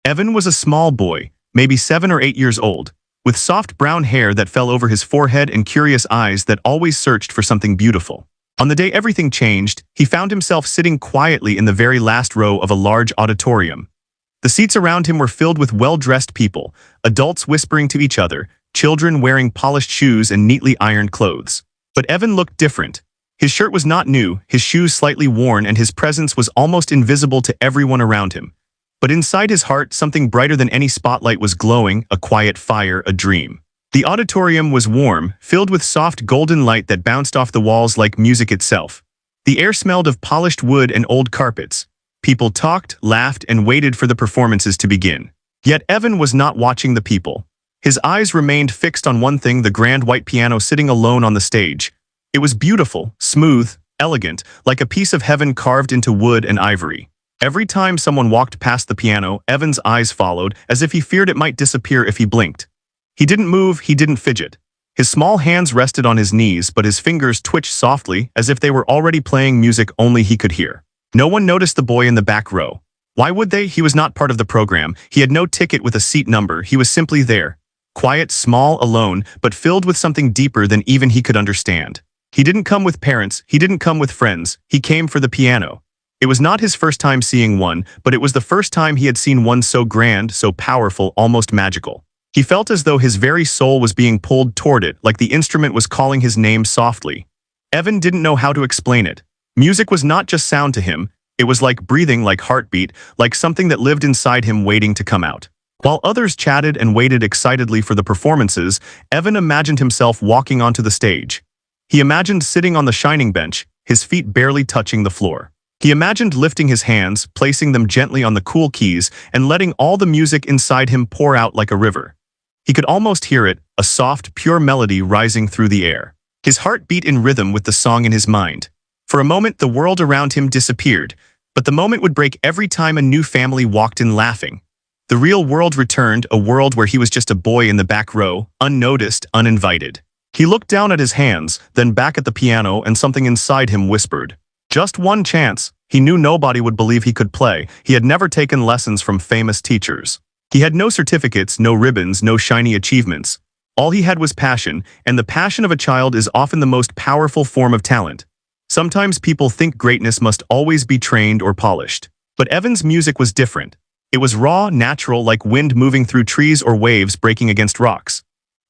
Evan was a small boy, maybe 7 or 8 years old, with soft brown hair that fell over his forehead and curious eyes that always searched for something beautiful. On the day everything changed, he found himself sitting quietly in the very last row of a large auditorium. The seats around him were filled with well-dressed people, adults whispering to each other, children wearing polished shoes and neatly ironed clothes. But Evan looked different. His shirt was not new, his shoes slightly worn, and his presence was almost invisible to everyone around him. But inside his heart, something brighter than any spotlight was glowing, a quiet fire, a dream. The auditorium was warm, filled with soft golden light that bounced off the walls like music itself. The air smelled of polished wood and old carpets. People talked, laughed, and waited for the performances to begin. Yet Evan was not watching the people. His eyes remained fixed on one thing: the grand white piano sitting alone on the stage. It was beautiful, smooth, elegant, like a piece of heaven carved into wood and ivory. Every time someone walked past the piano, Evan's eyes followed, as if he feared it might disappear if he blinked. He didn't move, he didn't fidget. His small hands rested on his knees, but his fingers twitched softly, as if they were already playing music only he could hear. No one noticed the boy in the back row. Why would they? He was not part of the program. He had no ticket with a seat number. He was simply there. Quiet, small, alone, but filled with something deeper than even he could understand. He didn't come with parents. He didn't come with friends. He came for the piano. It was not his first time seeing one, but it was the first time he had seen one so grand, so powerful, almost magical. He felt as though his very soul was being pulled toward it, like the instrument was calling his name softly. Evan didn't know how to explain it. Music was not just sound to him. It was like breathing, like heartbeat, like something that lived inside him waiting to come out. While others chatted and waited excitedly for the performances, Evan imagined himself walking onto the stage. He imagined sitting on the shining bench, his feet barely touching the floor. He imagined lifting his hands, placing them gently on the cool keys, and letting all the music inside him pour out like a river. He could almost hear it, a soft, pure melody rising through the air. His heart beat in rhythm with the song in his mind. For a moment, the world around him disappeared, but the moment would break every time a new family walked in laughing. The real world returned, a world where he was just a boy in the back row, unnoticed, uninvited. He looked down at his hands, then back at the piano, and something inside him whispered, "Just one chance." He knew nobody would believe he could play. He had never taken lessons from famous teachers. He had no certificates, no ribbons, no shiny achievements. All he had was passion, and the passion of a child is often the most powerful form of talent. Sometimes people think greatness must always be trained or polished. But Evan's music was different. It was raw, natural, like wind moving through trees or waves breaking against rocks.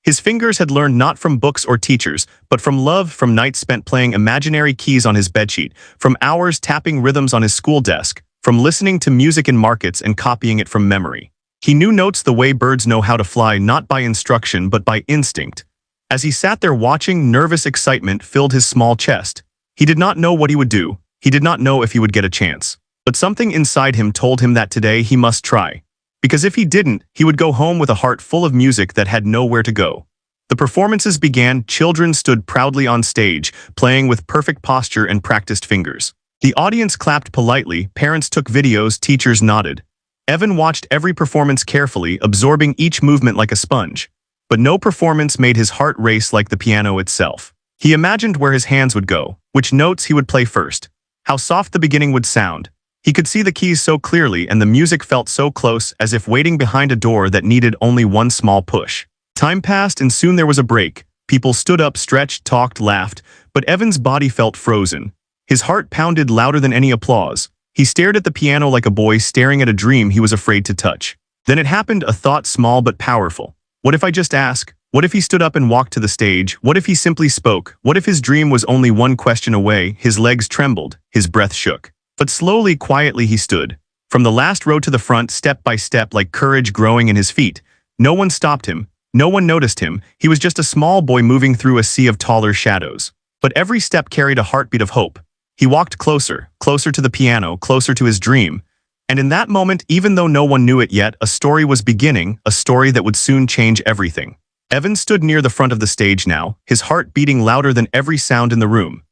His fingers had learned not from books or teachers, but from love, from nights spent playing imaginary keys on his bedsheet, from hours tapping rhythms on his school desk, from listening to music in markets and copying it from memory. He knew notes the way birds know how to fly, not by instruction but by instinct. As he sat there watching, nervous excitement filled his small chest. He did not know what he would do. He did not know if he would get a chance. But something inside him told him that today he must try. Because if he didn't, he would go home with a heart full of music that had nowhere to go. The performances began. Children stood proudly on stage, playing with perfect posture and practiced fingers. The audience clapped politely, parents took videos, teachers nodded. Evan watched every performance carefully, absorbing each movement like a sponge. But no performance made his heart race like the piano itself. He imagined where his hands would go, which notes he would play first, how soft the beginning would sound. He could see the keys so clearly, and the music felt so close, as if waiting behind a door that needed only one small push. Time passed, and soon there was a break. People stood up, stretched, talked, laughed, but Evan's body felt frozen. His heart pounded louder than any applause. He stared at the piano like a boy staring at a dream he was afraid to touch. Then it happened, a thought small but powerful. What if I just ask? What if he stood up and walked to the stage? What if he simply spoke? What if his dream was only one question away? His legs trembled, his breath shook. But slowly, quietly he stood. From the last row to the front, step by step, like courage growing in his feet. No one stopped him. No one noticed him. He was just a small boy moving through a sea of taller shadows. But every step carried a heartbeat of hope. He walked closer, closer to the piano, closer to his dream. And in that moment, even though no one knew it yet, a story was beginning, a story that would soon change everything. Evan stood near the front of the stage now, his heart beating louder than every sound in the room.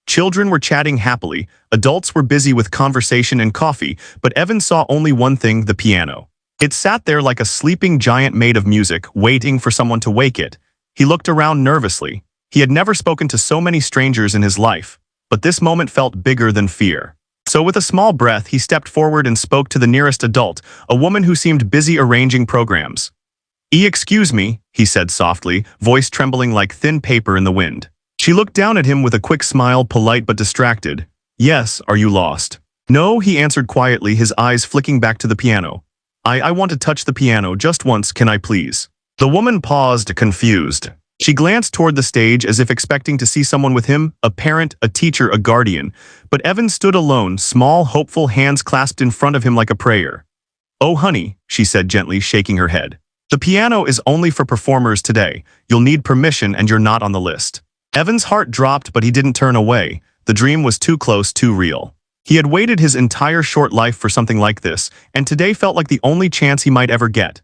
Children were chatting happily, adults were busy with conversation and coffee, but Evan saw only one thing: the piano. It sat there like a sleeping giant made of music, waiting for someone to wake it. He looked around nervously. He had never spoken to so many strangers in his life, but this moment felt bigger than fear. So with a small breath, he stepped forward and spoke to the nearest adult, a woman who seemed busy arranging programs. Excuse me, he said softly, voice trembling like thin paper in the wind. She looked down at him with a quick smile, polite but distracted. Yes, are you lost? No, he answered quietly, his eyes flicking back to the piano. I want to touch the piano just once, can I please? The woman paused, confused. She glanced toward the stage as if expecting to see someone with him, a parent, a teacher, a guardian. But Evan stood alone, small, hopeful hands clasped in front of him like a prayer. Oh, honey, she said gently, shaking her head. The piano is only for performers today. You'll need permission and you're not on the list. Evan's heart dropped, but he didn't turn away. The dream was too close, too real. He had waited his entire short life for something like this, and today felt like the only chance he might ever get.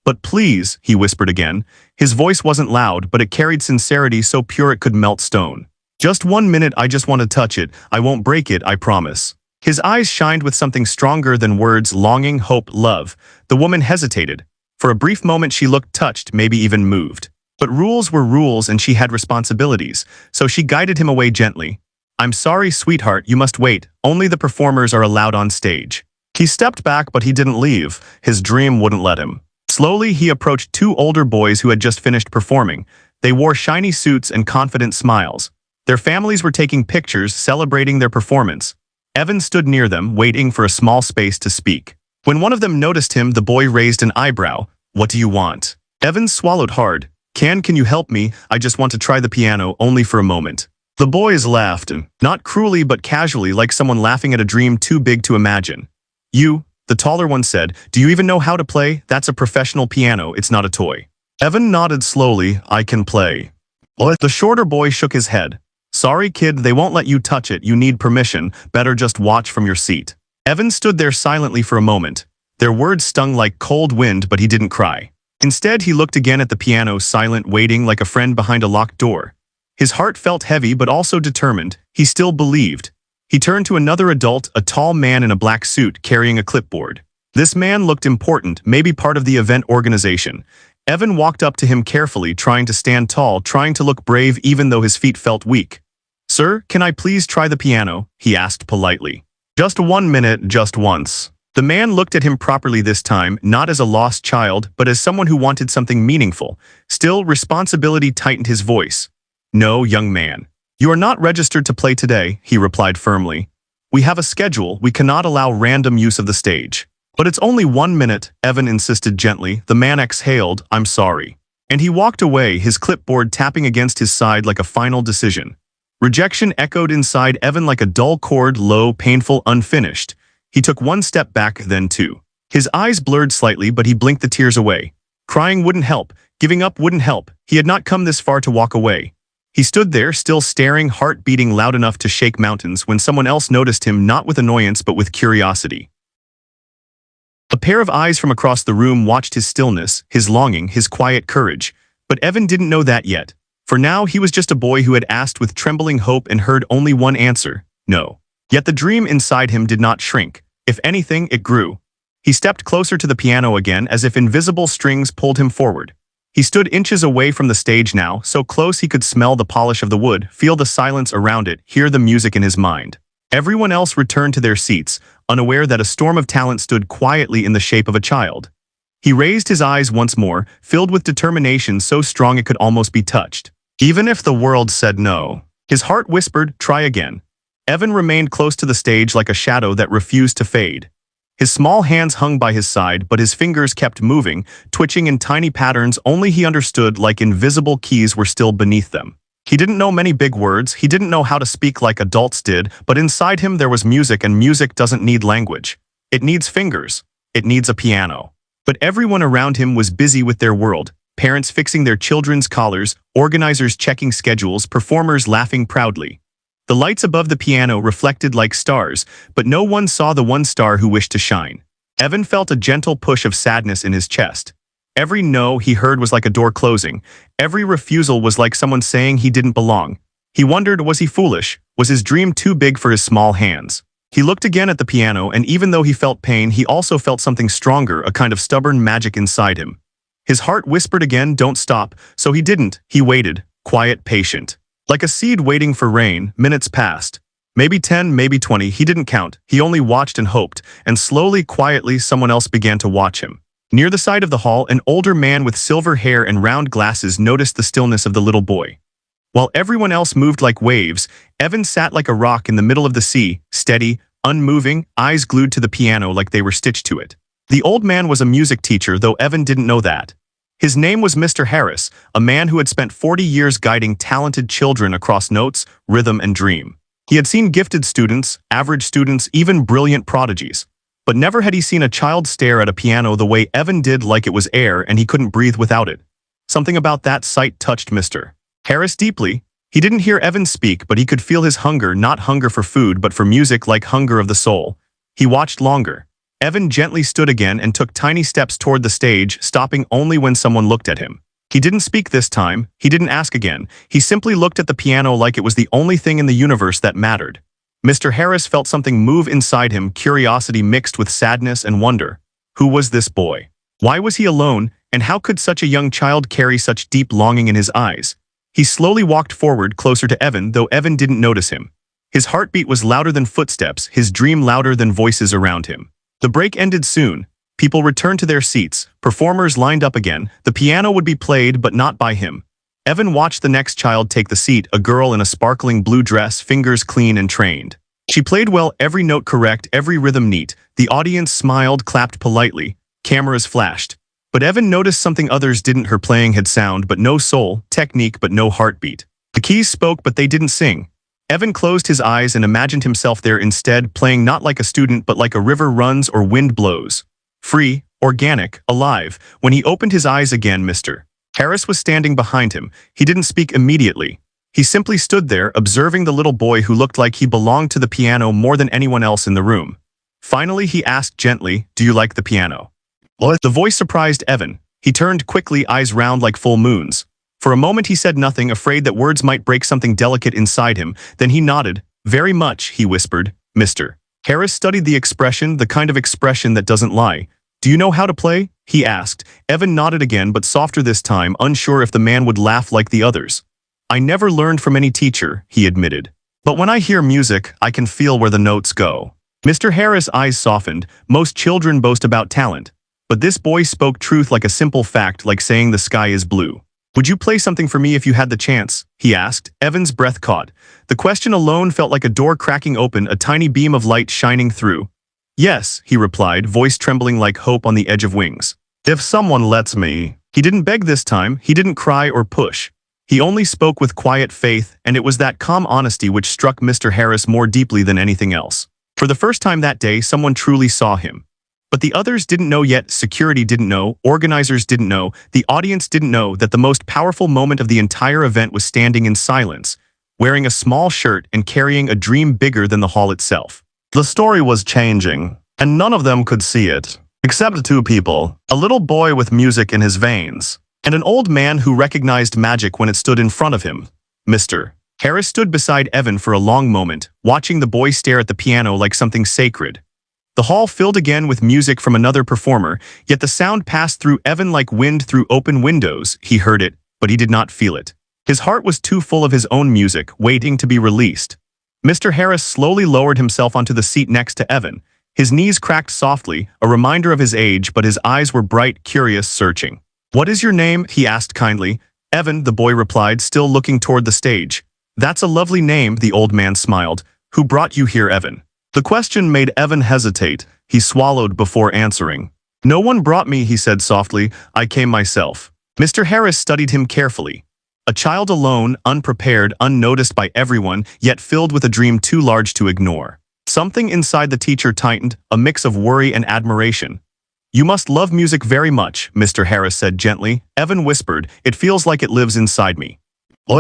But please, he whispered again. His voice wasn't loud, but it carried sincerity so pure it could melt stone. Just 1 minute, I just want to touch it. I won't break it, I promise. His eyes shined with something stronger than words, longing, hope, love. The woman hesitated. For a brief moment she looked touched, maybe even moved. But rules were rules and she had responsibilities, so she guided him away gently. I'm sorry, sweetheart, you must wait. Only the performers are allowed on stage. He stepped back, but he didn't leave. His dream wouldn't let him. Slowly, he approached two older boys who had just finished performing. They wore shiny suits and confident smiles. Their families were taking pictures, celebrating their performance. Evan stood near them, waiting for a small space to speak. When one of them noticed him, the boy raised an eyebrow. What do you want? Evan swallowed hard. Can you help me? I just want to try the piano, only for a moment. The boys laughed, not cruelly but casually, like someone laughing at a dream too big to imagine. You, the taller one said, do you even know how to play? That's a professional piano, it's not a toy. Evan nodded slowly. I can play. The shorter boy shook his head. Sorry kid, they won't let you touch it, you need permission, better just watch from your seat. Evan stood there silently for a moment. Their words stung like cold wind, but he didn't cry. Instead, he looked again at the piano, silent, waiting like a friend behind a locked door. His heart felt heavy but also determined. He still believed. He turned to another adult, a tall man in a black suit carrying a clipboard. This man looked important, maybe part of the event organization. Evan walked up to him carefully, trying to stand tall, trying to look brave even though his feet felt weak. Sir, can I please try the piano? He asked politely. Just 1 minute, just once. The man looked at him properly this time, not as a lost child, but as someone who wanted something meaningful. Still, responsibility tightened his voice. No, young man. You are not registered to play today, he replied firmly. We have a schedule, we cannot allow random use of the stage. But it's only 1 minute, Evan insisted gently. The man exhaled, I'm sorry. And he walked away, his clipboard tapping against his side like a final decision. Rejection echoed inside Evan like a dull chord, low, painful, unfinished. He took 1 step back, then 2. His eyes blurred slightly, but he blinked the tears away. Crying wouldn't help, giving up wouldn't help. He had not come this far to walk away. He stood there, still staring, heart beating loud enough to shake mountains, when someone else noticed him, not with annoyance but with curiosity. A pair of eyes from across the room watched his stillness, his longing, his quiet courage. But Evan didn't know that yet. For now, he was just a boy who had asked with trembling hope and heard only one answer, no. Yet the dream inside him did not shrink. If anything, it grew. He stepped closer to the piano again, as if invisible strings pulled him forward. He stood inches away from the stage now, so close he could smell the polish of the wood, feel the silence around it, hear the music in his mind. Everyone else returned to their seats, unaware that a storm of talent stood quietly in the shape of a child. He raised his eyes once more, filled with determination so strong it could almost be touched. Even if the world said no. His heart whispered, try again. Evan remained close to the stage like a shadow that refused to fade. His small hands hung by his side, but his fingers kept moving, twitching in tiny patterns only he understood, like invisible keys were still beneath them. He didn't know many big words, he didn't know how to speak like adults did, but inside him there was music, and music doesn't need language. It needs fingers. It needs a piano. But everyone around him was busy with their world, parents fixing their children's collars, organizers checking schedules, performers laughing proudly. The lights above the piano reflected like stars, but no one saw the one star who wished to shine. Evan felt a gentle push of sadness in his chest. Every no he heard was like a door closing. Every refusal was like someone saying he didn't belong. He wondered, was he foolish? Was his dream too big for his small hands? He looked again at the piano, and even though he felt pain, he also felt something stronger, a kind of stubborn magic inside him. His heart whispered again, don't stop, so he didn't. He waited, quiet, patient. Like a seed waiting for rain, minutes passed. Maybe 10, maybe 20, he didn't count. He only watched and hoped, and slowly, quietly, someone else began to watch him. Near the side of the hall, an older man with silver hair and round glasses noticed the stillness of the little boy. While everyone else moved like waves, Evan sat like a rock in the middle of the sea, steady, unmoving, eyes glued to the piano like they were stitched to it. The old man was a music teacher, though Evan didn't know that. His name was Mr. Harris, a man who had spent 40 years guiding talented children across notes, rhythm, and dream. He had seen gifted students, average students, even brilliant prodigies. But never had he seen a child stare at a piano the way Evan did, like it was air and he couldn't breathe without it. Something about that sight touched Mr. Harris deeply. He didn't hear Evan speak, but he could feel his hunger, not hunger for food, but for music, like hunger of the soul. He watched longer. Evan gently stood again and took tiny steps toward the stage, stopping only when someone looked at him. He didn't speak this time. He didn't ask again. He simply looked at the piano like it was the only thing in the universe that mattered. Mr. Harris felt something move inside him, curiosity mixed with sadness and wonder. Who was this boy? Why was he alone, and how could such a young child carry such deep longing in his eyes? He slowly walked forward, closer to Evan, though Evan didn't notice him. His heartbeat was louder than footsteps, his dream louder than voices around him. The break ended soon. People returned to their seats, performers lined up again. The piano would be played, but not by him. Evan watched the next child take the seat, a girl in a sparkling blue dress, fingers clean and trained. She played well, every note correct, every rhythm neat. The audience smiled, clapped politely. Cameras flashed. But Evan noticed something others didn't. Her playing had sound, but no soul, technique, but no heartbeat. The keys spoke, but they didn't sing. Evan closed his eyes and imagined himself there instead, playing not like a student, but like a river runs or wind blows. Free, organic, alive. When he opened his eyes again, Mr. Harris was standing behind him. He didn't speak immediately. He simply stood there, observing the little boy who looked like he belonged to the piano more than anyone else in the room. Finally, he asked gently, "Do you like the piano?" The voice surprised Evan. He turned quickly, eyes round like full moons. For a moment he said nothing, afraid that words might break something delicate inside him. Then he nodded. "Very much," he whispered. Mr. Harris studied the expression, the kind of expression that doesn't lie. "Do you know how to play?" he asked. Evan nodded again, but softer this time, unsure if the man would laugh like the others. "I never learned from any teacher," he admitted. "But when I hear music, I can feel where the notes go." Mr. Harris' eyes softened. Most children boast about talent. But this boy spoke truth, like a simple fact, like saying the sky is blue. "Would you play something for me if you had the chance?" he asked. Evan's breath caught. The question alone felt like a door cracking open, a tiny beam of light shining through. "Yes," he replied, voice trembling like hope on the edge of wings. "If someone lets me." He didn't beg this time, he didn't cry or push. He only spoke with quiet faith, and it was that calm honesty which struck Mr. Harris more deeply than anything else. For the first time that day, someone truly saw him. But the others didn't know yet, security didn't know, organizers didn't know, the audience didn't know that the most powerful moment of the entire event was standing in silence, wearing a small shirt and carrying a dream bigger than the hall itself. The story was changing, and none of them could see it. Except two people, a little boy with music in his veins, and an old man who recognized magic when it stood in front of him. Mr. Harris stood beside Evan for a long moment, watching the boy stare at the piano like something sacred. The hall filled again with music from another performer, yet the sound passed through Evan like wind through open windows. He heard it, but he did not feel it. His heart was too full of his own music, waiting to be released. Mr. Harris slowly lowered himself onto the seat next to Evan. His knees cracked softly, a reminder of his age, but his eyes were bright, curious, searching. "What is your name?" he asked kindly. "Evan," the boy replied, still looking toward the stage. "That's a lovely name," the old man smiled. "Who brought you here, Evan?" The question made Evan hesitate. He swallowed before answering. "No one brought me," he said softly. "I came myself." Mr. Harris studied him carefully. A child alone, unprepared, unnoticed by everyone, yet filled with a dream too large to ignore. Something inside the teacher tightened, a mix of worry and admiration. "You must love music very much," Mr. Harris said gently. Evan whispered, "It feels like it lives inside me."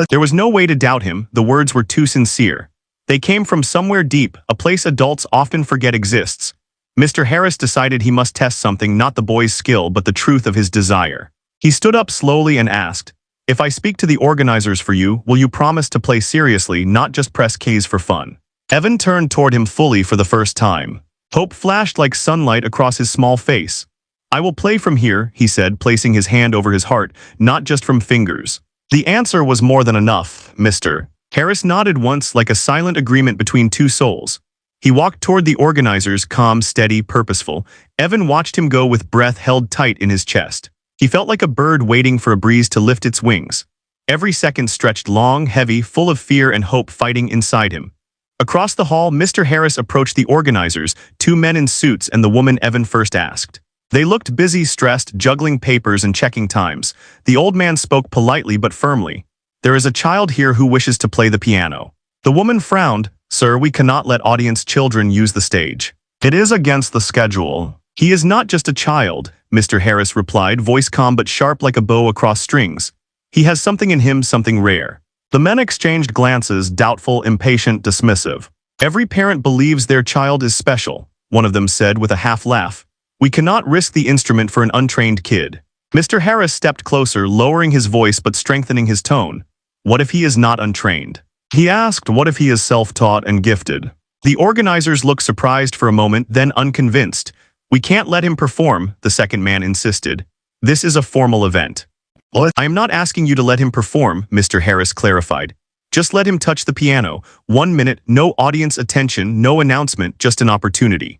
There was no way to doubt him, the words were too sincere. They came from somewhere deep, a place adults often forget exists. Mr. Harris decided he must test something, not the boy's skill, but the truth of his desire. He stood up slowly and asked, "If I speak to the organizers for you, will you promise to play seriously, not just press keys for fun?" Evan turned toward him fully for the first time. Hope flashed like sunlight across his small face. "I will play from here," he said, placing his hand over his heart, "not just from fingers." The answer was more than enough. Mr. Harris nodded once like a silent agreement between two souls. He walked toward the organizers, calm, steady, purposeful. Evan watched him go with breath held tight in his chest. He felt like a bird waiting for a breeze to lift its wings. Every second stretched long, heavy, full of fear and hope fighting inside him. Across the hall, Mr. Harris approached the organizers, two men in suits and the woman Evan first asked. They looked busy, stressed, juggling papers and checking times. The old man spoke politely but firmly. "There is a child here who wishes to play the piano." The woman frowned. "Sir, we cannot let audience children use the stage. It is against the schedule." "He is not just a child," Mr. Harris replied, voice calm but sharp like a bow across strings. "He has something in him, something rare." The men exchanged glances, doubtful, impatient, dismissive. "Every parent believes their child is special," one of them said with a half laugh. "We cannot risk the instrument for an untrained kid." Mr. Harris stepped closer, lowering his voice but strengthening his tone. "What if he is not untrained?" He asked. "What if he is self-taught and gifted?" The organizers looked surprised for a moment, then unconvinced. "We can't let him perform," the second man insisted. "This is a formal event." "I am not asking you to let him perform," Mr. Harris clarified. "Just let him touch the piano. 1 minute, no audience attention, no announcement, just an opportunity."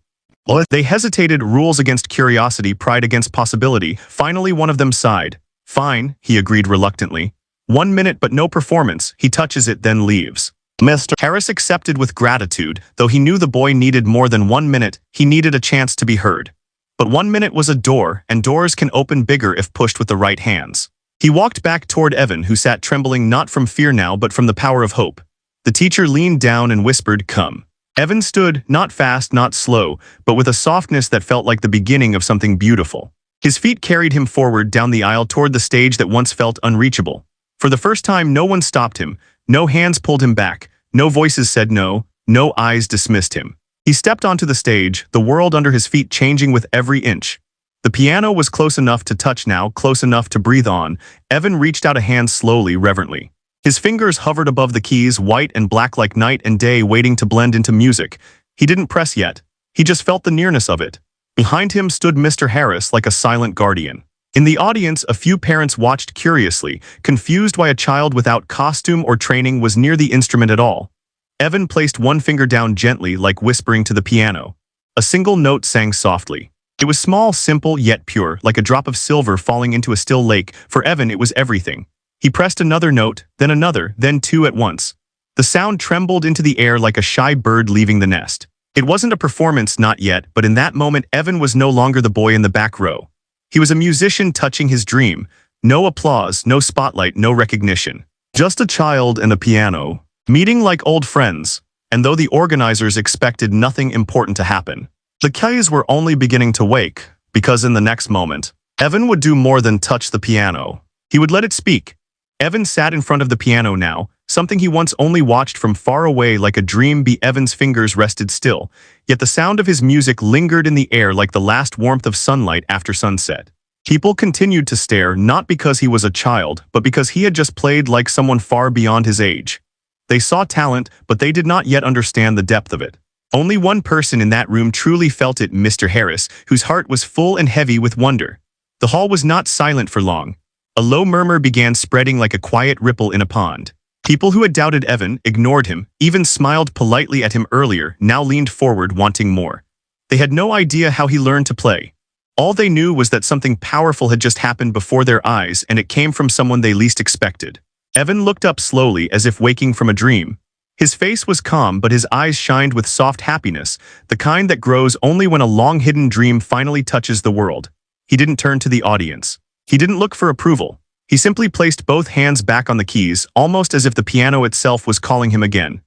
They hesitated, rules against curiosity, pride against possibility. Finally, one of them sighed. "Fine," he agreed reluctantly. 1 minute but no performance. He touches it, then leaves. Mr. Harris accepted with gratitude. Though he knew the boy needed more than 1 minute, he needed a chance to be heard. But 1 minute was a door, and doors can open bigger if pushed with the right hands. He walked back toward Evan, who sat trembling not from fear now but from the power of hope. The teacher leaned down and whispered, "Come." Evan stood, not fast, not slow, but with a softness that felt like the beginning of something beautiful. His feet carried him forward down the aisle toward the stage that once felt unreachable. For the first time, no one stopped him. No hands pulled him back. No voices said no. No eyes dismissed him. He stepped onto the stage, the world under his feet changing with every inch. The piano was close enough to touch now, close enough to breathe on. Evan reached out a hand slowly, reverently. His fingers hovered above the keys, white and black like night and day, waiting to blend into music. He didn't press yet. He just felt the nearness of it. Behind him stood Mr. Harris like a silent guardian. In the audience, a few parents watched curiously, confused why a child without costume or training was near the instrument at all. Evan placed one finger down gently, like whispering to the piano. A single note sang softly. It was small, simple, yet pure, like a drop of silver falling into a still lake. For Evan, it was everything. He pressed another note, then another, then two at once. The sound trembled into the air like a shy bird leaving the nest. It wasn't a performance, not yet, but in that moment, Evan was no longer the boy in the back row. He was a musician touching his dream. No applause, no spotlight, no recognition. Just a child and a piano, meeting like old friends. And though the organizers expected nothing important to happen, the keys were only beginning to wake, because in the next moment, Evan would do more than touch the piano. He would let it speak. Evan sat in front of the piano now, something he once only watched from far away like a dream. Evan's fingers rested still, yet the sound of his music lingered in the air like the last warmth of sunlight after sunset. People continued to stare, not because he was a child, but because he had just played like someone far beyond his age. They saw talent, but they did not yet understand the depth of it. Only one person in that room truly felt it, Mr. Harris, whose heart was full and heavy with wonder. The hall was not silent for long. A low murmur began spreading like a quiet ripple in a pond. People who had doubted Evan, ignored him, even smiled politely at him earlier, now leaned forward wanting more. They had no idea how he learned to play. All they knew was that something powerful had just happened before their eyes, and it came from someone they least expected. Evan looked up slowly, as if waking from a dream. His face was calm, but his eyes shined with soft happiness, the kind that grows only when a long-hidden dream finally touches the world. He didn't turn to the audience. He didn't look for approval. He simply placed both hands back on the keys, almost as if the piano itself was calling him again.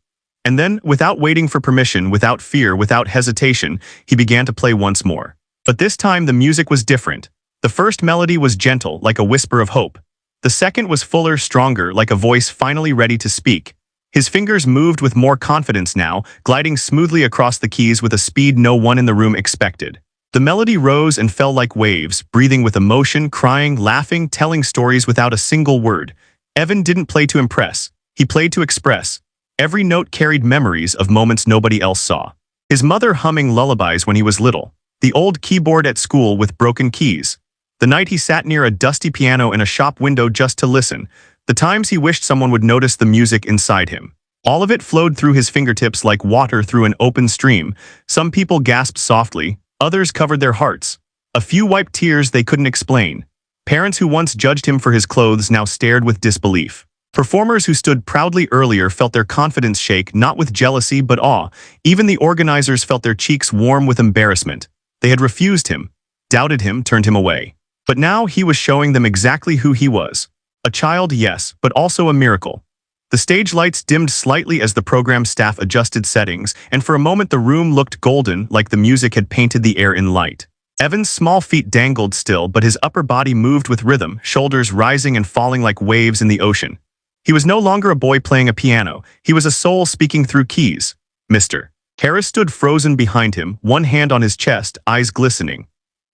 And then, without waiting for permission, without fear, without hesitation, he began to play once more. But this time the music was different. The first melody was gentle, like a whisper of hope. The second was fuller, stronger, like a voice finally ready to speak. His fingers moved with more confidence now, gliding smoothly across the keys with a speed no one in the room expected. The melody rose and fell like waves, breathing with emotion, crying, laughing, telling stories without a single word. Evan didn't play to impress. He played to express. Every note carried memories of moments nobody else saw. His mother humming lullabies when he was little. The old keyboard at school with broken keys. The night he sat near a dusty piano in a shop window just to listen. The times he wished someone would notice the music inside him. All of it flowed through his fingertips like water through an open stream. Some people gasped softly, others covered their hearts. A few wiped tears they couldn't explain. Parents who once judged him for his clothes now stared with disbelief. Performers who stood proudly earlier felt their confidence shake, not with jealousy but awe. Even the organizers felt their cheeks warm with embarrassment. They had refused him, doubted him, turned him away. But now he was showing them exactly who he was. A child, yes, but also a miracle. The stage lights dimmed slightly as the program staff adjusted settings, and for a moment the room looked golden, like the music had painted the air in light. Evan's small feet dangled still, but his upper body moved with rhythm, shoulders rising and falling like waves in the ocean. He was no longer a boy playing a piano. He was a soul speaking through keys. Mr. Harris stood frozen behind him, one hand on his chest, eyes glistening.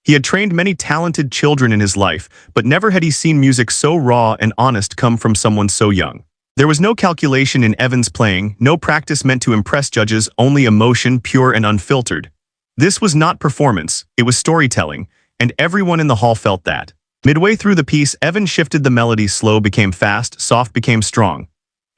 He had trained many talented children in his life, but never had he seen music so raw and honest come from someone so young. There was no calculation in Evan's playing, no practice meant to impress judges, only emotion, pure and unfiltered. This was not performance, it was storytelling, and everyone in the hall felt that. Midway through the piece, Evan shifted the melody. Slow became fast, soft became strong.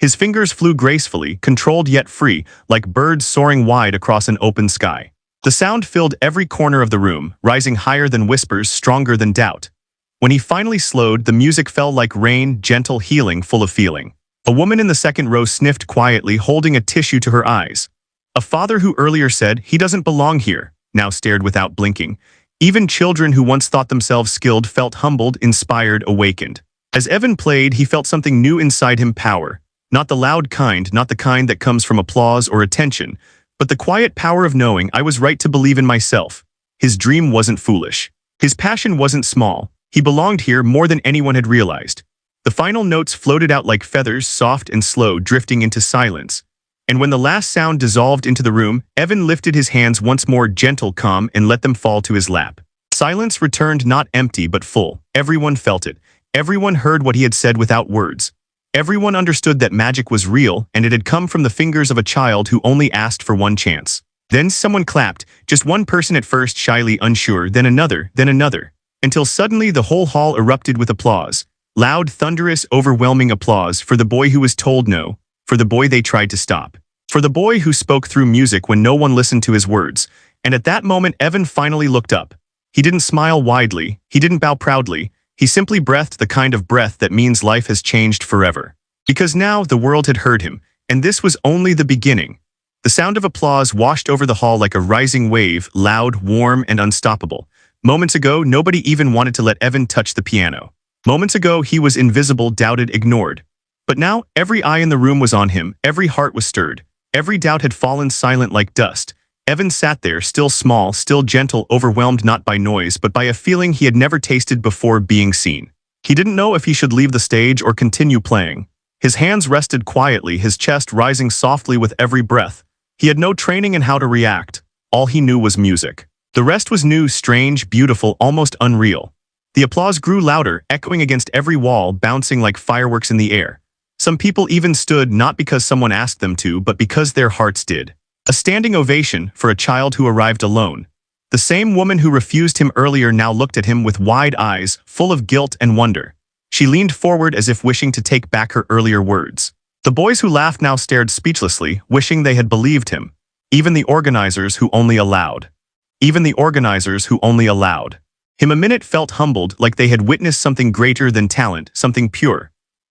His fingers flew gracefully, controlled yet free, like birds soaring wide across an open sky. The sound filled every corner of the room, rising higher than whispers, stronger than doubt. When he finally slowed, the music fell like rain, gentle, healing, full of feeling. A woman in the second row sniffed quietly, holding a tissue to her eyes. A father who earlier said, "He doesn't belong here," now stared without blinking. Even children who once thought themselves skilled felt humbled, inspired, awakened. As Evan played, he felt something new inside him, power. Not the loud kind, not the kind that comes from applause or attention, but the quiet power of knowing I was right to believe in myself. His dream wasn't foolish. His passion wasn't small. He belonged here more than anyone had realized. The final notes floated out like feathers, soft and slow, drifting into silence. And when the last sound dissolved into the room, Evan lifted his hands once more, gentle, calm, and let them fall to his lap. Silence returned, not empty but full. Everyone felt it. Everyone heard what he had said without words. Everyone understood that magic was real, and it had come from the fingers of a child who only asked for one chance. Then someone clapped, just one person at first, shyly, unsure, then another, until suddenly the whole hall erupted with applause. Loud, thunderous, overwhelming applause for the boy who was told no, for the boy they tried to stop, for the boy who spoke through music when no one listened to his words. And at that moment, Evan finally looked up. He didn't smile widely, he didn't bow proudly, he simply breathed, the kind of breath that means life has changed forever. Because now the world had heard him, and this was only the beginning. The sound of applause washed over the hall like a rising wave, loud, warm, and unstoppable. Moments ago, nobody even wanted to let Evan touch the piano. Moments ago, he was invisible, doubted, ignored. But now, every eye in the room was on him, every heart was stirred, every doubt had fallen silent like dust. Evan sat there, still small, still gentle, overwhelmed not by noise but by a feeling he had never tasted before: being seen. He didn't know if he should leave the stage or continue playing. His hands rested quietly, his chest rising softly with every breath. He had no training in how to react. All he knew was music. The rest was new, strange, beautiful, almost unreal. The applause grew louder, echoing against every wall, bouncing like fireworks in the air. Some people even stood, not because someone asked them to, but because their hearts did. A standing ovation for a child who arrived alone. The same woman who refused him earlier now looked at him with wide eyes, full of guilt and wonder. She leaned forward as if wishing to take back her earlier words. The boys who laughed now stared speechlessly, wishing they had believed him. Even the organizers who only allowed. Him a minute felt humbled, like they had witnessed something greater than talent, something pure.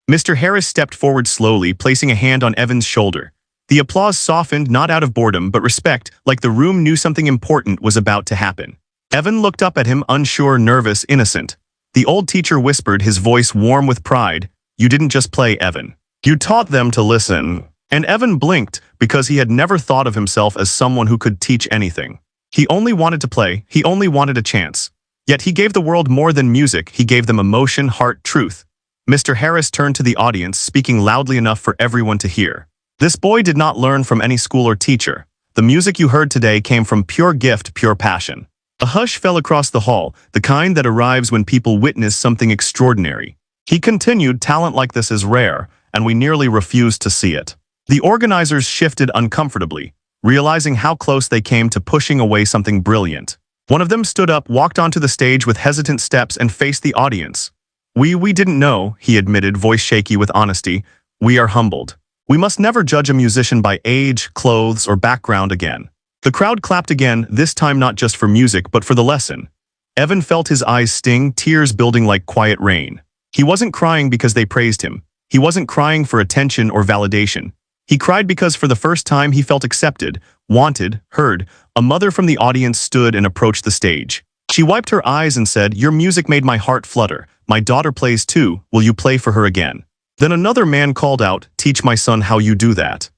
Mr. Harris stepped forward slowly, placing a hand on Evan's shoulder. The applause softened, not out of boredom but respect, like the room knew something important was about to happen. Evan looked up at him, unsure, nervous, innocent. The old teacher whispered, his voice warm with pride, "You didn't just play, Evan. You taught them to listen." And Evan blinked, because he had never thought of himself as someone who could teach anything. He only wanted to play, he only wanted a chance. Yet he gave the world more than music, he gave them emotion, heart, truth. Mr. Harris turned to the audience, speaking loudly enough for everyone to hear. This boy did not learn from any school or teacher. The music you heard today came from pure gift, pure passion. A hush fell across the hall, the kind that arrives when people witness something extraordinary. He continued, "Talent like this is rare, and we nearly refused to see it." The organizers shifted uncomfortably, realizing how close they came to pushing away something brilliant. One of them stood up, walked onto the stage with hesitant steps, and faced the audience. We didn't know, he admitted, voice shaky with honesty. We are humbled. We must never judge a musician by age, clothes, or background again. The crowd clapped again, this time not just for music but for the lesson. Evan felt his eyes sting, tears building like quiet rain. He wasn't crying because they praised him. He wasn't crying for attention or validation. He cried because for the first time he felt accepted, wanted, heard. A mother from the audience stood and approached the stage. She wiped her eyes and said, "Your music made my heart flutter. My daughter plays too. Will you play for her again?" Then another man called out, "Teach my son how you do that."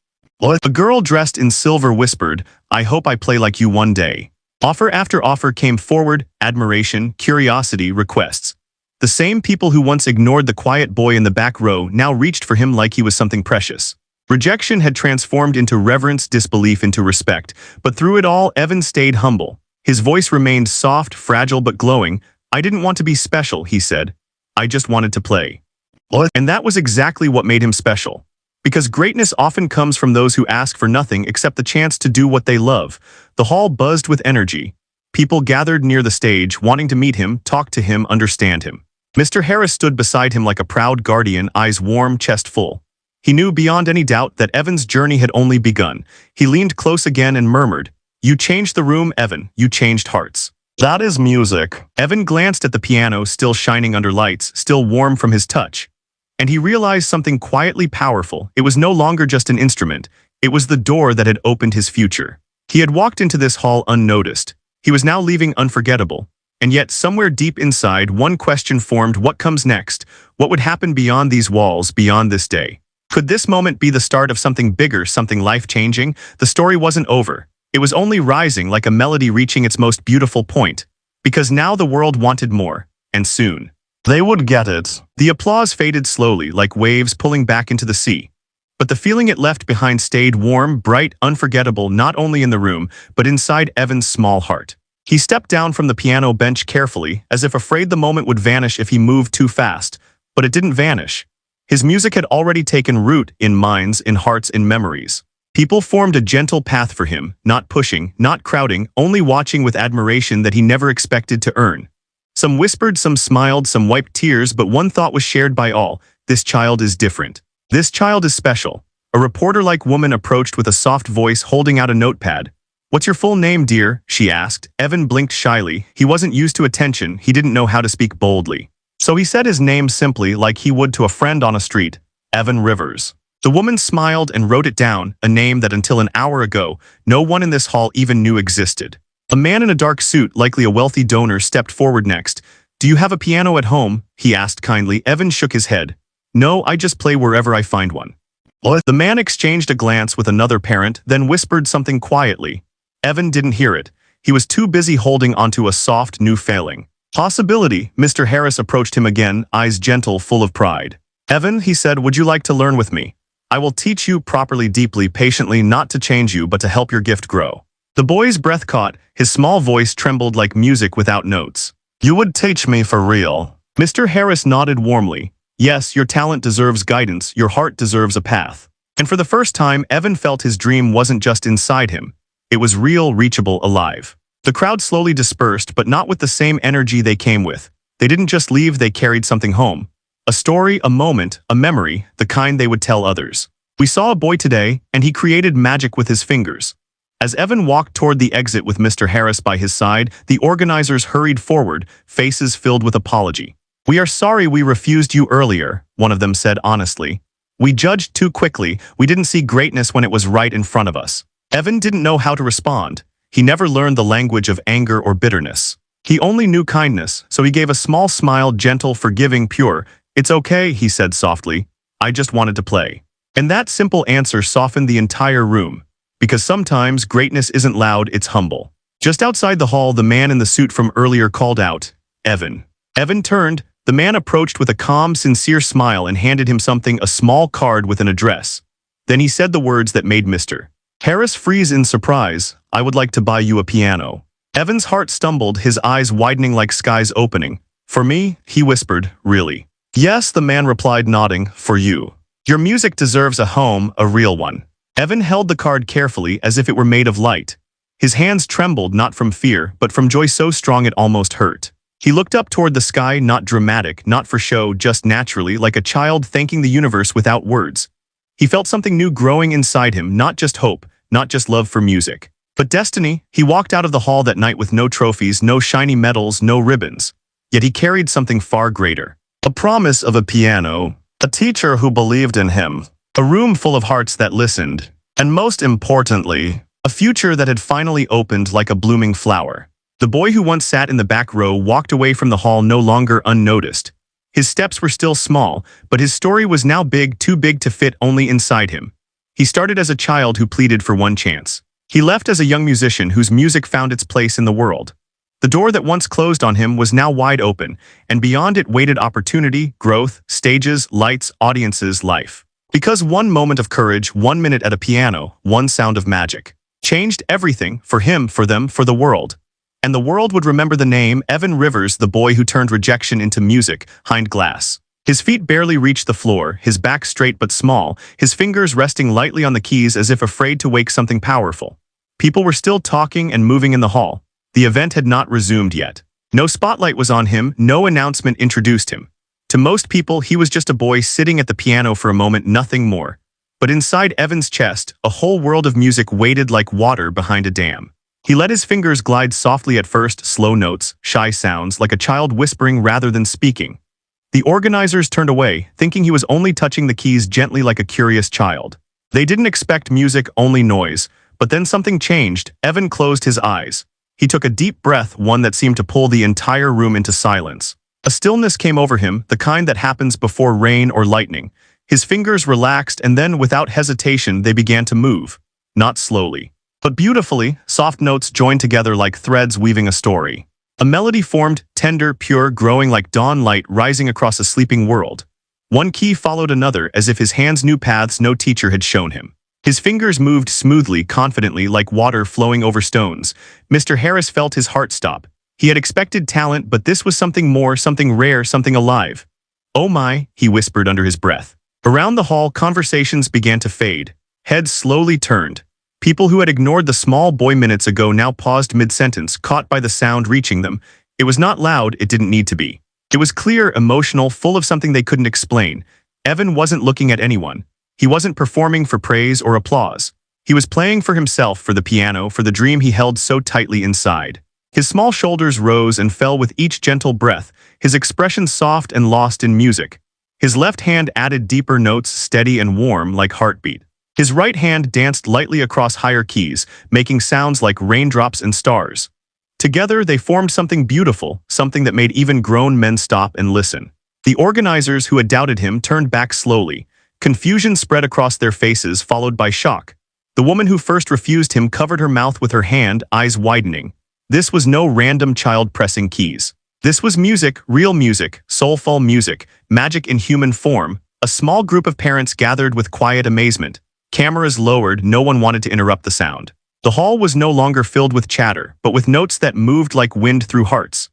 A girl dressed in silver whispered, "I hope I play like you one day." Offer after offer came forward, admiration, curiosity, requests. The same people who once ignored the quiet boy in the back row now reached for him like he was something precious. Rejection had transformed into reverence, disbelief into respect, but through it all, Evan stayed humble. His voice remained soft, fragile, but glowing. "I didn't want to be special," he said. "I just wanted to play." And that was exactly what made him special. Because greatness often comes from those who ask for nothing except the chance to do what they love. The hall buzzed with energy. People gathered near the stage, wanting to meet him, talk to him, understand him. Mr. Harris stood beside him like a proud guardian, eyes warm, chest full. He knew beyond any doubt that Evan's journey had only begun. He leaned close again and murmured, "You changed the room, Evan. You changed hearts." "That is music." Evan glanced at the piano, still shining under lights, still warm from his touch. And he realized something quietly powerful. It was no longer just an instrument. It was the door that had opened his future. He had walked into this hall unnoticed. He was now leaving unforgettable. And yet, somewhere deep inside, one question formed: what comes next? What would happen beyond these walls, beyond this day? Could this moment be the start of something bigger, something life-changing? The story wasn't over. It was only rising, like a melody reaching its most beautiful point. Because now the world wanted more. And soon. They would get it. The applause faded slowly, like waves pulling back into the sea. But the feeling it left behind stayed warm, bright, unforgettable, not only in the room, but inside Evan's small heart. He stepped down from the piano bench carefully, as if afraid the moment would vanish if he moved too fast. But it didn't vanish. His music had already taken root in minds, in hearts, in memories. People formed a gentle path for him, not pushing, not crowding, only watching with admiration that he never expected to earn. Some whispered, some smiled, some wiped tears, but one thought was shared by all: this child is different. This child is special. A reporter-like woman approached with a soft voice, holding out a notepad. "What's your full name, dear?" she asked. Evan blinked shyly. He wasn't used to attention. He didn't know how to speak boldly. So he said his name simply, like he would to a friend on a street: Evan Rivers. The woman smiled and wrote it down, a name that until an hour ago, no one in this hall even knew existed. A man in a dark suit, likely a wealthy donor, stepped forward next. "Do you have a piano at home?" he asked kindly. Evan shook his head. "No, I just play wherever I find one." The man exchanged a glance with another parent, then whispered something quietly. Evan didn't hear it. He was too busy holding onto a soft, new failing. "Possibility." Mr. Harris approached him again, eyes gentle, full of pride. "Evan," he said, "would you like to learn with me? I will teach you properly, deeply, patiently, not to change you, but to help your gift grow." The boy's breath caught. His small voice trembled like music without notes. "You would teach me for real?" Mr. Harris nodded warmly. "Yes, your talent deserves guidance. Your heart deserves a path." And for the first time, Evan felt his dream wasn't just inside him. It was real, reachable, alive. The crowd slowly dispersed, but not with the same energy they came with. They didn't just leave, they carried something home. A story, a moment, a memory, the kind they would tell others. "We saw a boy today, and he created magic with his fingers." As Evan walked toward the exit with Mr. Harris by his side, the organizers hurried forward, faces filled with apology. "We are sorry we refused you earlier," one of them said honestly. "We judged too quickly. We didn't see greatness when it was right in front of us." Evan didn't know how to respond. He never learned the language of anger or bitterness. He only knew kindness, so he gave a small smile, gentle, forgiving, pure. "It's okay," he said softly. "I just wanted to play." And that simple answer softened the entire room. Because sometimes greatness isn't loud, it's humble. Just outside the hall, the man in the suit from earlier called out, "Evan." Evan turned. The man approached with a calm, sincere smile and handed him something, a small card with an address. Then he said the words that made Mr. Harris freeze in surprise. "I would like to buy you a piano." Evan's heart stumbled, his eyes widening like skies opening. "For me?" he whispered. "Really?" "Yes," the man replied, nodding. "For you. Your music deserves a home, a real one." Evan held the card carefully as if it were made of light. His hands trembled not from fear, but from joy so strong it almost hurt. He looked up toward the sky, not dramatic, not for show, just naturally, like a child thanking the universe without words. He felt something new growing inside him, not just hope, not just love for music, but destiny. He walked out of the hall that night with no trophies, no shiny medals, no ribbons. Yet he carried something far greater. A promise of a piano, a teacher who believed in him, a room full of hearts that listened, and most importantly, a future that had finally opened like a blooming flower. The boy who once sat in the back row walked away from the hall no longer unnoticed. His steps were still small, but his story was now big, too big to fit only inside him. He started as a child who pleaded for one chance. He left as a young musician whose music found its place in the world. The door that once closed on him was now wide open, and beyond it waited opportunity, growth, stages, lights, audiences, life. Because one moment of courage, 1 minute at a piano, one sound of magic, changed everything for him, for them, for the world. And the world would remember the name Evan Rivers, the boy who turned rejection into music, behind glass. His feet barely reached the floor, his back straight but small, his fingers resting lightly on the keys as if afraid to wake something powerful. People were still talking and moving in the hall. The event had not resumed yet. No spotlight was on him, no announcement introduced him. To most people, he was just a boy sitting at the piano for a moment, nothing more. But inside Evan's chest, a whole world of music waited like water behind a dam. He let his fingers glide softly at first, slow notes, shy sounds, like a child whispering rather than speaking. The organizers turned away, thinking he was only touching the keys gently like a curious child. They didn't expect music, only noise. But then something changed. Evan closed his eyes. He took a deep breath, one that seemed to pull the entire room into silence. A stillness came over him, the kind that happens before rain or lightning. His fingers relaxed, and then, without hesitation, they began to move. Not slowly, but beautifully. Soft notes joined together like threads weaving a story. A melody formed, tender, pure, growing like dawn light rising across a sleeping world. One key followed another, as if his hands knew paths no teacher had shown him. His fingers moved smoothly, confidently, like water flowing over stones. Mr. Harris felt his heart stop. He had expected talent, but this was something more, something rare, something alive. "Oh my," he whispered under his breath. Around the hall, conversations began to fade. Heads slowly turned. People who had ignored the small boy minutes ago now paused mid-sentence, caught by the sound reaching them. It was not loud, it didn't need to be. It was clear, emotional, full of something they couldn't explain. Evan wasn't looking at anyone. He wasn't performing for praise or applause. He was playing for himself, for the piano, for the dream he held so tightly inside. His small shoulders rose and fell with each gentle breath, his expression soft and lost in music. His left hand added deeper notes, steady and warm, like heartbeat. His right hand danced lightly across higher keys, making sounds like raindrops and stars. Together, they formed something beautiful, something that made even grown men stop and listen. The organizers who had doubted him turned back slowly. Confusion spread across their faces, followed by shock. The woman who first refused him covered her mouth with her hand, eyes widening. This was no random child pressing keys. This was music, real music, soulful music, magic in human form. A small group of parents gathered with quiet amazement. Cameras lowered, no one wanted to interrupt the sound. The hall was no longer filled with chatter, but with notes that moved like wind through hearts.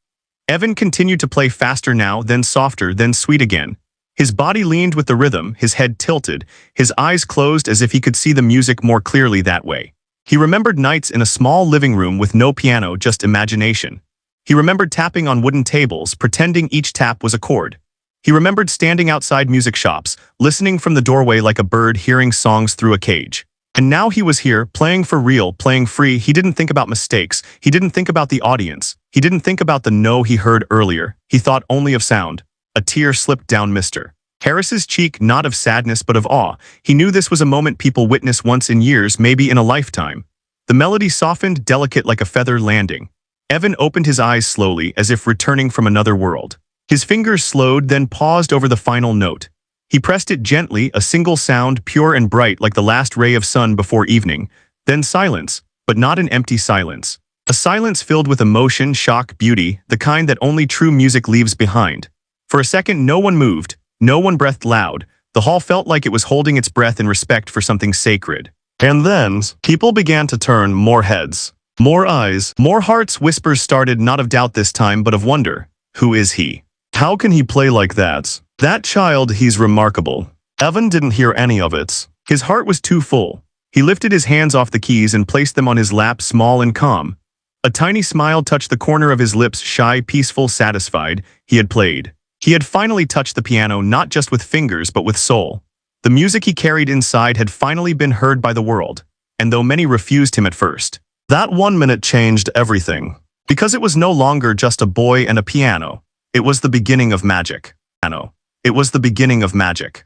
Evan continued to play faster now, then softer, then sweet again. His body leaned with the rhythm, his head tilted, his eyes closed as if he could see the music more clearly that way. He remembered nights in a small living room with no piano, just imagination. He remembered tapping on wooden tables, pretending each tap was a chord. He remembered standing outside music shops, listening from the doorway like a bird hearing songs through a cage. And now he was here, playing for real, playing free. He didn't think about mistakes. He didn't think about the audience. He didn't think about the no he heard earlier. He thought only of sound. A tear slipped down Mr. Harris's cheek, not of sadness but of awe. He knew this was a moment people witness once in years, maybe in a lifetime. The melody softened, delicate like a feather landing. Evan opened his eyes slowly, as if returning from another world. His fingers slowed, then paused over the final note. He pressed it gently, a single sound, pure and bright like the last ray of sun before evening. Then silence, but not an empty silence. A silence filled with emotion, shock, beauty, the kind that only true music leaves behind. For a second, no one moved. No one breathed loud. The hall felt like it was holding its breath in respect for something sacred. And then, people began to turn, more heads, more eyes, more hearts. Whispers started, not of doubt this time, but of wonder. Who is he? How can he play like that? That child, he's remarkable. Evan didn't hear any of it. His heart was too full. He lifted his hands off the keys and placed them on his lap, small and calm. A tiny smile touched the corner of his lips, shy, peaceful, satisfied. He had played. He had finally touched the piano, not just with fingers but with soul. The music he carried inside had finally been heard by the world, and though many refused him at first, that 1 minute changed everything. Because it was no longer just a boy and a piano. It was the beginning of magic. It was the beginning of magic.